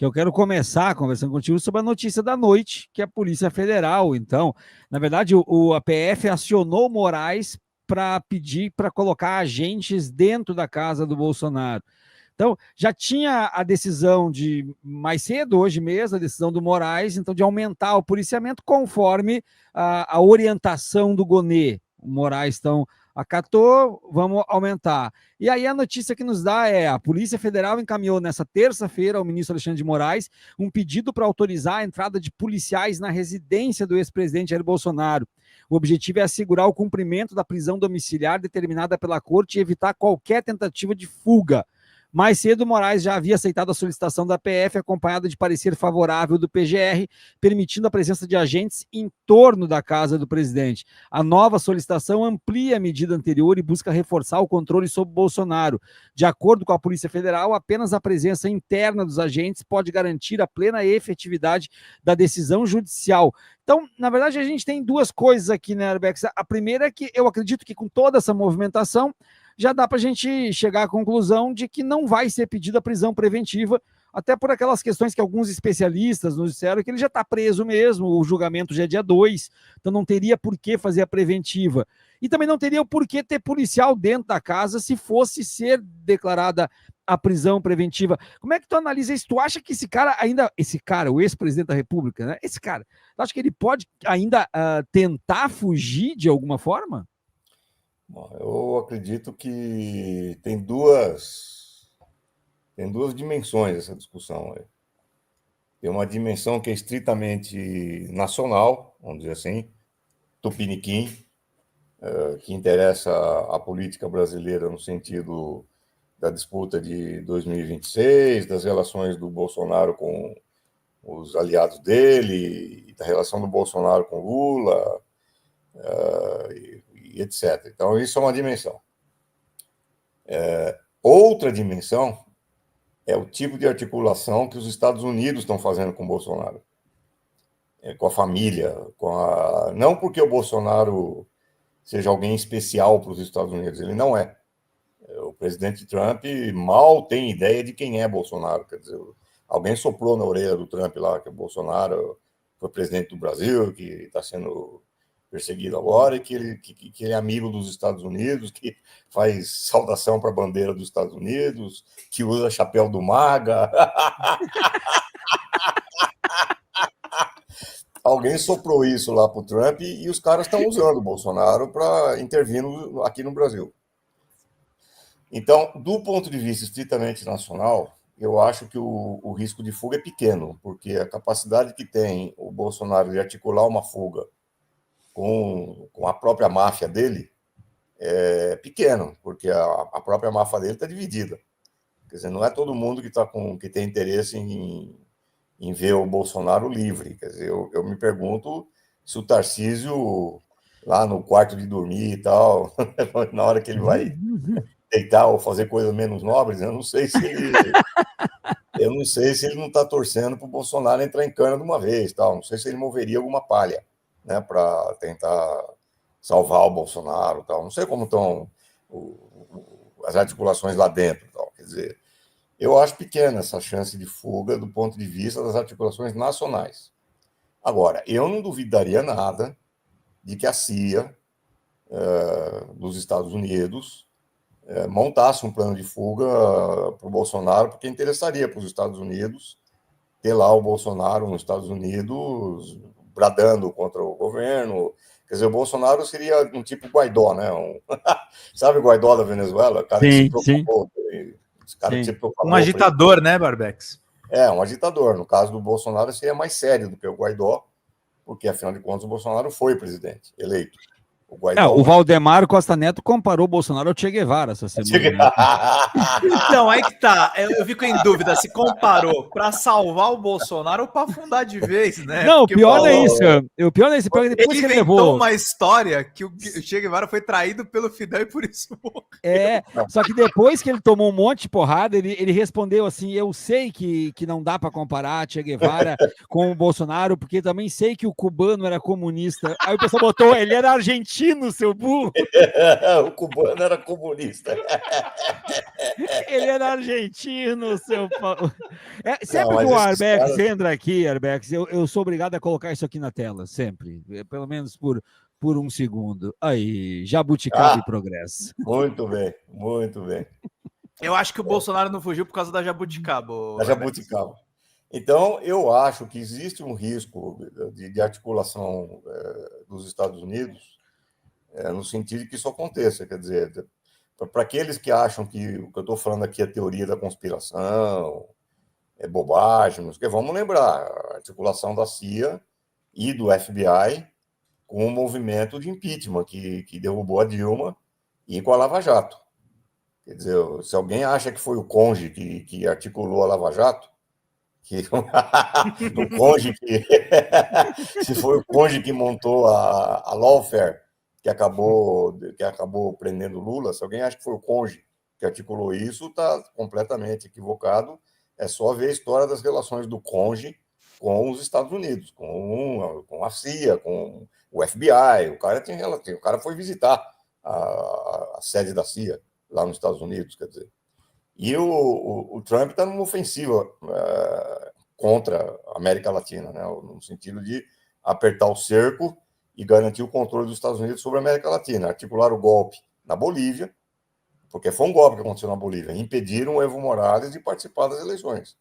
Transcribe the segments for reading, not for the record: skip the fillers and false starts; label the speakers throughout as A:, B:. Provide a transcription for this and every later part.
A: que eu quero começar conversando contigo sobre a notícia da noite, que é a Polícia Federal. Então, na verdade, a PF acionou Moraes para pedir para colocar agentes dentro da casa do Bolsonaro. Então, já tinha a decisão de, mais cedo, hoje mesmo, a decisão do Moraes, então, de aumentar o policiamento conforme a orientação do Gonê. O Moraes, então, acatou, vamos aumentar. E aí a notícia que nos dá é: a Polícia Federal encaminhou nessa terça-feira ao ministro Alexandre de Moraes um pedido para autorizar a entrada de policiais na residência do ex-presidente Jair Bolsonaro. O objetivo é assegurar o cumprimento da prisão domiciliar determinada pela corte e evitar qualquer tentativa de fuga. Mais cedo, Moraes já havia aceitado a solicitação da PF, acompanhada de parecer favorável do PGR, permitindo a presença de agentes em torno da casa do presidente. A nova solicitação amplia a medida anterior e busca reforçar o controle sobre Bolsonaro. De acordo com a Polícia Federal, apenas a presença interna dos agentes pode garantir a plena efetividade da decisão judicial. Então, na verdade, a gente tem duas coisas aqui, né, Arbex? A primeira é que eu acredito que com toda essa movimentação, já dá para a gente chegar à conclusão de que não vai ser pedida a prisão preventiva, até por aquelas questões que alguns especialistas nos disseram que ele já está preso mesmo, o julgamento já é dia 2, então não teria por que fazer a preventiva. E também não teria o porquê ter policial dentro da casa se fosse ser declarada a prisão preventiva. Como é que tu analisa isso? Tu acha que esse cara, o ex-presidente da República, né? Esse cara, tu acha que ele pode ainda tentar fugir de alguma forma?
B: Bom, eu acredito que tem duas dimensões essa discussão. Tem uma dimensão que é estritamente nacional, vamos dizer assim, tupiniquim, que interessa a política brasileira no sentido da disputa de 2026, das relações do Bolsonaro com os aliados dele, da relação do Bolsonaro com Lula, e etc. Então, isso é uma dimensão. Outra dimensão é o tipo de articulação que os Estados Unidos estão fazendo com o Bolsonaro, com a família, não porque o Bolsonaro seja alguém especial para os Estados Unidos, ele não é. O presidente Trump mal tem ideia de quem é Bolsonaro. Quer dizer, alguém soprou na orelha do Trump lá que o Bolsonaro foi presidente do Brasil, que está sendo perseguido agora, e que ele é amigo dos Estados Unidos, que faz saudação para a bandeira dos Estados Unidos, que usa chapéu do MAGA. Alguém soprou isso lá para o Trump e os caras estão usando o Bolsonaro para intervir aqui no Brasil. Então, do ponto de vista estritamente nacional, eu acho que o risco de fuga é pequeno, porque a capacidade que tem o Bolsonaro de articular uma fuga com a própria máfia dele é pequeno, porque a própria máfia dele está dividida. Quer dizer, não é todo mundo que tem interesse em ver o Bolsonaro livre. Quer dizer, eu me pergunto se o Tarcísio, lá no quarto de dormir e tal, na hora que ele vai deitar ou fazer coisas menos nobres, eu não sei se ele não está torcendo para o Bolsonaro entrar em cana de uma vez, tal. Não sei se ele moveria alguma palha, né, para tentar salvar o Bolsonaro, tal. Não sei como estão as articulações lá dentro, tal. Quer dizer, eu acho pequena essa chance de fuga do ponto de vista das articulações nacionais. Agora, eu não duvidaria nada de que a CIA dos Estados Unidos montasse um plano de fuga para o Bolsonaro, porque interessaria para os Estados Unidos ter lá o Bolsonaro nos Estados Unidos bradando contra o governo. Quer dizer, o Bolsonaro seria um tipo Guaidó, né? Sabe o Guaidó da Venezuela? O cara que se preocupou.
C: Um agitador, né, Barbex?
B: Um agitador. No caso do Bolsonaro, seria mais sério do que o Guaidó, porque, afinal de contas, o Bolsonaro foi presidente eleito.
A: O Valdemar Costa Neto comparou o Bolsonaro ao Che Guevara essa semana.
C: Então, aí que tá. Eu fico em dúvida se comparou para salvar o Bolsonaro ou para afundar de vez, né?
A: Não, porque o pior é isso. O pior é isso. Depois
C: ele inventou uma história que o Che Guevara foi traído pelo Fidel e por isso morreu.
A: Só que depois que ele tomou um monte de porrada, ele respondeu assim: eu sei que não dá para comparar Che Guevara com o Bolsonaro, porque também sei que o cubano era comunista. Aí o pessoal botou, ele era argentino. argentino, seu burro.
B: O cubano era comunista.
A: Ele era argentino, seu pau. Sempre
B: Não,
A: que
B: mas
A: o
B: esses
A: Arbex
B: caras...
A: entra aqui, Arbex, eu sou obrigado a colocar isso aqui na tela, sempre. Pelo menos por um segundo. Aí, jabuticaba e progresso.
B: Muito bem, muito bem.
C: Eu acho que o Bolsonaro não fugiu por causa da jabuticaba.
B: Da jabuticaba. Então, eu acho que existe um risco de articulação dos Estados Unidos no sentido de que isso aconteça. Quer dizer, para aqueles que acham que o que eu estou falando aqui é teoria da conspiração, é bobagem, porque vamos lembrar, a articulação da CIA e do FBI com o movimento de impeachment que derrubou a Dilma e com a Lava Jato. Quer dizer, se alguém acha que foi o Conge que articulou a Lava Jato, o Conge se foi o Conge que montou a lawfare que acabou prendendo Lula, se alguém acha que foi o Conge que articulou isso, está completamente equivocado. É só ver a história das relações do Conge com os Estados Unidos, com a CIA, com o FBI. O cara foi visitar a sede da CIA lá nos Estados Unidos, quer dizer. E o Trump está numa ofensiva contra a América Latina, né, no sentido de apertar o cerco e garantir o controle dos Estados Unidos sobre a América Latina. Articular o golpe na Bolívia, porque foi um golpe que aconteceu na Bolívia. Impediram o Evo Morales de participar das eleições.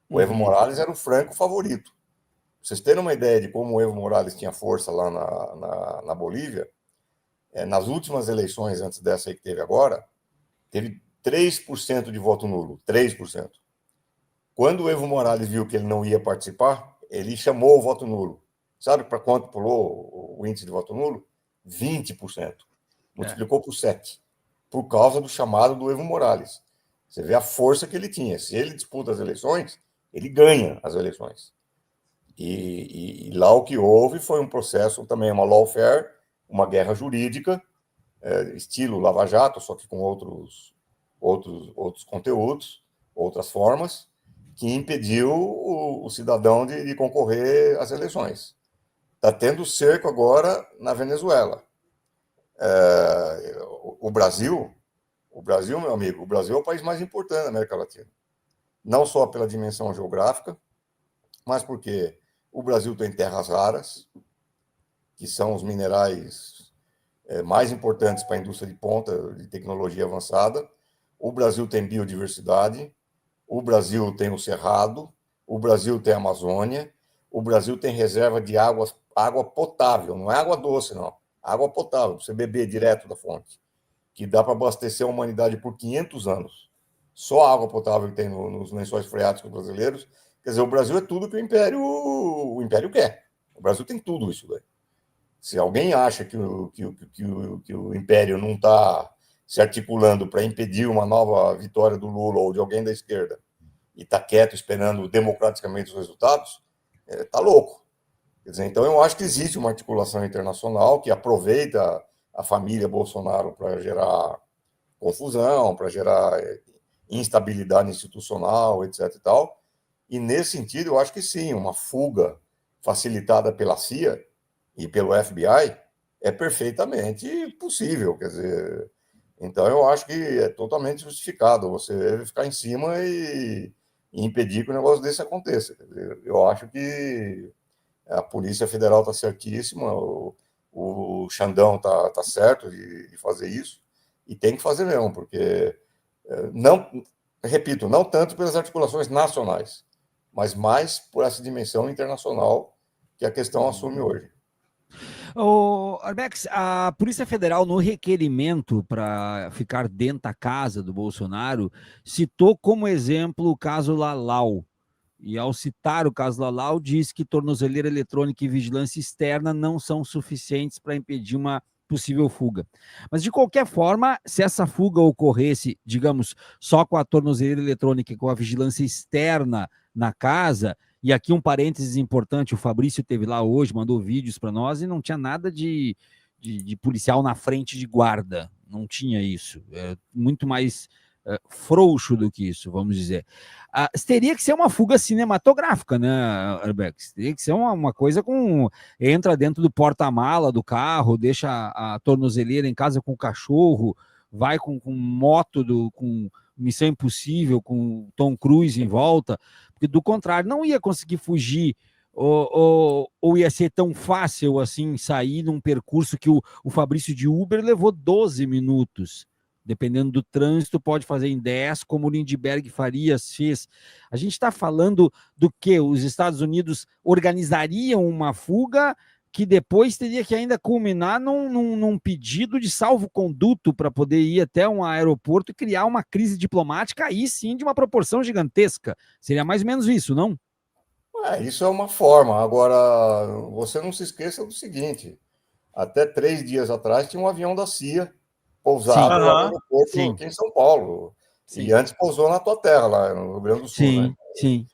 B: O Evo Morales era o franco favorito. Pra vocês terem uma ideia de como o Evo Morales tinha força lá na Bolívia, nas últimas eleições, antes dessa aí que teve agora, teve 3% de voto nulo. 3%. Quando o Evo Morales viu que ele não ia participar, ele chamou o voto nulo. Sabe para quanto pulou o índice de voto nulo? 20%. Multiplicou por 7. Por causa do chamado do Evo Morales. Você vê a força que ele tinha. Se ele disputa as eleições, ele ganha as eleições. E lá o que houve foi um processo, também uma lawfare, uma guerra jurídica, estilo Lava Jato, só que com outros conteúdos, outras formas, que impediu o cidadão de concorrer às eleições. Está tendo cerco agora na Venezuela. O Brasil, meu amigo, o Brasil é o país mais importante da América Latina. Não só pela dimensão geográfica, mas porque o Brasil tem terras raras, que são os minerais mais importantes para a indústria de ponta, de tecnologia avançada. O Brasil tem biodiversidade, o Brasil tem o Cerrado, o Brasil tem a Amazônia, o Brasil tem reserva de água potável, não é água doce, não. Água potável, para você beber direto da fonte, que dá para abastecer a humanidade por 500 anos. Só a água potável que tem nos lençóis freáticos brasileiros. Quer dizer, o Brasil é tudo que o Império quer. O Brasil tem tudo isso daí. Se alguém acha que o Império não está se articulando para impedir uma nova vitória do Lula ou de alguém da esquerda e está quieto esperando democraticamente os resultados, está louco. Quer dizer, então eu acho que existe uma articulação internacional que aproveita a família Bolsonaro para gerar confusão, para gerar instabilidade institucional, etc. e tal. E nesse sentido, eu acho que sim, uma fuga facilitada pela CIA e pelo FBI é perfeitamente possível. Quer dizer, então eu acho que é totalmente justificado você ficar em cima e impedir que um negócio desse aconteça. Quer dizer, eu acho que a Polícia Federal está certíssima, o Xandão está certo de fazer isso, e tem que fazer mesmo, porque, repito, não tanto pelas articulações nacionais, mas mais por essa dimensão internacional que a questão assume hoje.
A: Arbex, a Polícia Federal, no requerimento para ficar dentro da casa do Bolsonaro, citou como exemplo o caso Lalau. E ao citar o caso Lalau, diz que tornozeleira eletrônica e vigilância externa não são suficientes para impedir uma possível fuga. Mas, de qualquer forma, se essa fuga ocorresse, digamos, só com a tornozeleira eletrônica e com a vigilância externa na casa, e aqui um parênteses importante, o Fabrício teve lá hoje, mandou vídeos para nós e não tinha nada de policial na frente de guarda, não tinha isso. Muito mais frouxo do que isso, vamos dizer. Teria que ser uma fuga cinematográfica, né, Arbex? Teria que ser uma coisa com... Entra dentro do porta-mala do carro, deixa a tornozeleira em casa com o cachorro, vai com moto, com Missão Impossível, com Tom Cruise em volta, porque do contrário, não ia conseguir fugir, ou ia ser tão fácil assim sair num percurso que o Fabrício de Uber levou 12 minutos. Dependendo do trânsito, pode fazer em 10, como o Lindbergh Farias fez. A gente está falando do que? Os Estados Unidos organizariam uma fuga que depois teria que ainda culminar num pedido de salvo-conduto para poder ir até um aeroporto e criar uma crise diplomática, aí sim, de uma proporção gigantesca. Seria mais ou menos isso, não?
B: Isso é uma forma. Agora, você não se esqueça do seguinte: até 3 dias atrás tinha um avião da CIA pousado lá no aeroporto aqui em São Paulo. Sim. E antes pousou na tua terra, lá no Rio Grande do Sul.
A: Sim,
B: né?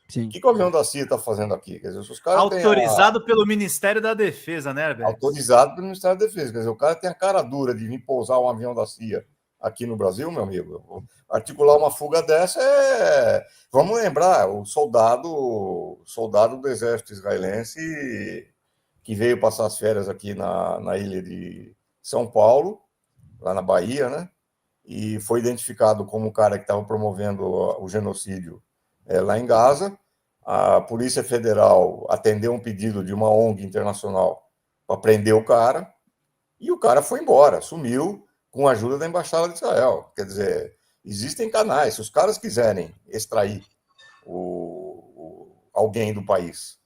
A: sim.
B: O que o avião da CIA está fazendo aqui? Quer dizer, os caras
C: autorizado pelo Ministério da Defesa, né, Arbex?
B: Autorizado pelo Ministério da Defesa. Quer dizer, o cara tem a cara dura de vir pousar um avião da CIA aqui no Brasil, meu amigo. Articular uma fuga dessa é... Vamos lembrar, o soldado do exército israelense que veio passar as férias aqui na ilha de São Paulo, lá na Bahia, né? E foi identificado como o cara que estava promovendo o genocídio lá em Gaza. A Polícia Federal atendeu um pedido de uma ONG internacional para prender o cara, e o cara foi embora, sumiu com a ajuda da Embaixada de Israel. Quer dizer, existem canais, se os caras quiserem extrair alguém do país,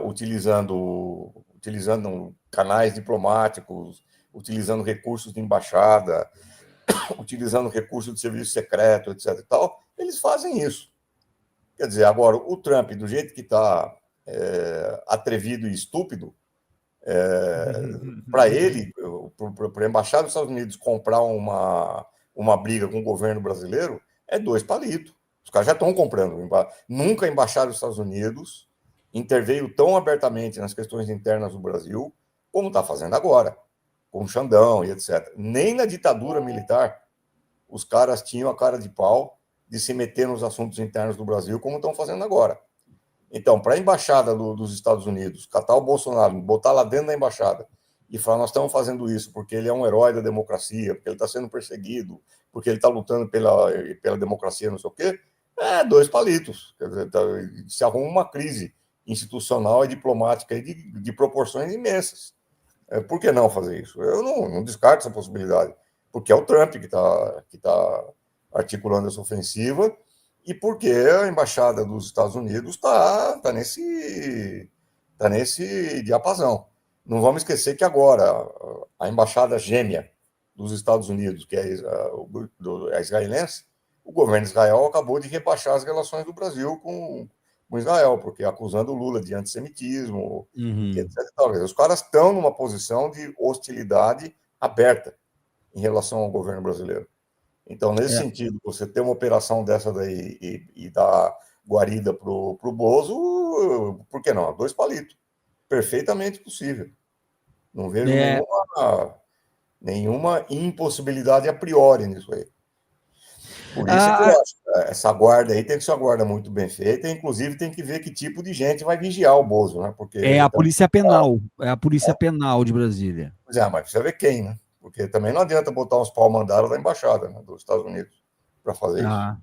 B: utilizando canais diplomáticos, utilizando recursos de embaixada, utilizando recursos de serviço secreto, etc. e tal, eles fazem isso. Quer dizer, agora, o Trump, do jeito que está atrevido e estúpido, para ele, para a Embaixada dos Estados Unidos comprar uma briga com o governo brasileiro, é 2 palitos. Os caras já estão comprando. Nunca a Embaixada dos Estados Unidos interveio tão abertamente nas questões internas do Brasil como está fazendo agora, com o Xandão e etc. Nem na ditadura militar os caras tinham a cara de pau de se meter nos assuntos internos do Brasil como estão fazendo agora. Então, para a Embaixada dos Estados Unidos catar o Bolsonaro, botar lá dentro da Embaixada e falar, nós estamos fazendo isso porque ele é um herói da democracia, porque ele está sendo perseguido, porque ele está lutando pela democracia, não sei o quê, 2 palitos. Quer dizer, se arruma uma crise institucional e diplomática de proporções imensas. Por que não fazer isso? Eu não descarto essa possibilidade, porque é o Trump que tá articulando essa ofensiva e porque a Embaixada dos Estados Unidos está nesse diapasão. Não vamos esquecer que agora a Embaixada gêmea dos Estados Unidos, que é a israelense, o governo de Israel acabou de rebaixar as relações do Brasil com Israel, porque acusando o Lula de antissemitismo, etc. Os caras estão numa posição de hostilidade aberta em relação ao governo brasileiro. Então, nesse sentido, você ter uma operação dessa daí e dar guarida para o Bozo, por que não? 2 palitos. Perfeitamente possível. Não vejo nenhuma impossibilidade a priori nisso aí. Por isso que eu acho, essa guarda aí tem que ser uma guarda muito bem feita, e inclusive tem que ver que tipo de gente vai vigiar o Bozo, né? Porque
A: é a Polícia Penal, é a Polícia Penal de Brasília.
B: Pois mas precisa ver quem, né? Porque também não adianta botar uns pau-mandados da Embaixada, né, dos Estados Unidos para fazer isso.